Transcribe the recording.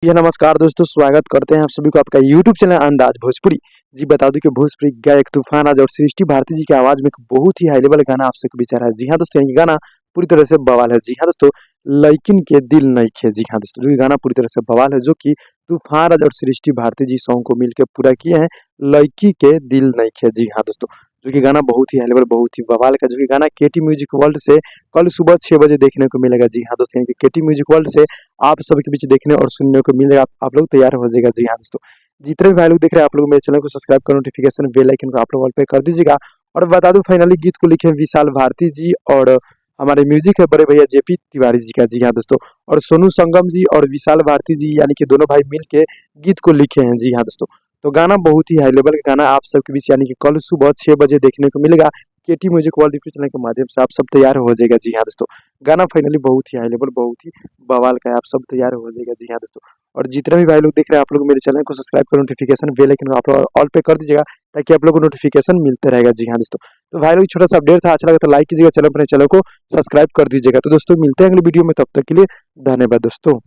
जी नमस्कार दोस्तों, स्वागत करते हैं आप सभी को आपका यूट्यूब चैनल अंदाज भोजपुरी। जी बता दूं कि भोजपुरी गायक तूफान आज और सृष्टि भारती जी की आवाज में एक बहुत ही हाई लेवल गाना आप सबके बीच आ रहा है। जी हाँ दोस्तों, ये गाना पूरी तरह से बवाल है। जी हाँ दोस्तों, लइकिन के दिल नइखे। जी हाँ दोस्तों, जो ये गाना पूरी तरह से बवाल है, जो कि तूफान आज और सृष्टि भारती जी सॉन्ग को मिलकर पूरा किए हैं। लइकी के दिल नइखे। जी हाँ दोस्तों, जो कि गाना बहुत ही हाई लेवल, बहुत ही बवाल का, जो कि गाना केटी म्यूजिक वर्ल्ड से कल सुबह 6 बजे देखने को मिलेगा। जी हाँ दोस्तों, केटी म्यूजिक वर्ल्ड से आप सबके बीच देखने और सुनने को मिलेगा। आप लोग तैयार हो जाएगा। जी हाँ दोस्तों, जितने भी भाई लोग देख रहे हैं, आप लोग मेरे चैनल को सब्सक्राइब कर नोटिफिकेशन बेल आइकन को आप लोग ऑल पे कर दीजिएगा। और बता दूं, फाइनली गीत को लिखे हैं विशाल भारती जी, और हमारे म्यूजिक है बड़े भैया जेपी तिवारी जी का। जी हाँ दोस्तों, और सोनू संगम जी और विशाल भारती जी, यानी कि दोनों भाई मिल के गीत को लिखे हैं। जी हाँ दोस्तों, तो गाना बहुत ही हाई लेवल का गाना आप सबके बीच, यानी कि कल सुबह 6 बजे देखने को मिलेगा। केटी म्यूजिक वर्ल्ड यूट्यूब चैनल के माध्यम से आप सब तैयार हो जाएगा। जी हाँ दोस्तों, गाना फाइनली बहुत ही हाई लेवल, बहुत ही बवाल का है। आप सब तैयार हो जाएगा। जी हाँ दोस्तों, और जितने भी भाई लोग देख रहे हैं, आप लोग मेरे चैनल को सब्सक्राइब कर नोटिफिकेशन बेल आइकन को आप लोग ऑल पे कर दीजिएगा, ताकि आप लोग को नोटिफिकेशन मिलते रहेगा। जी हाँ दोस्तों, तो भाई लोग छोटा सा अपडेट था, अच्छा लगा तो लाइक कीजिएगा, चैनल अपने चैनल को सब्सक्राइब कर दीजिएगा। तो दोस्तों मिलते हैं अगले वीडियो में, तब तक के लिए धन्यवाद दोस्तों।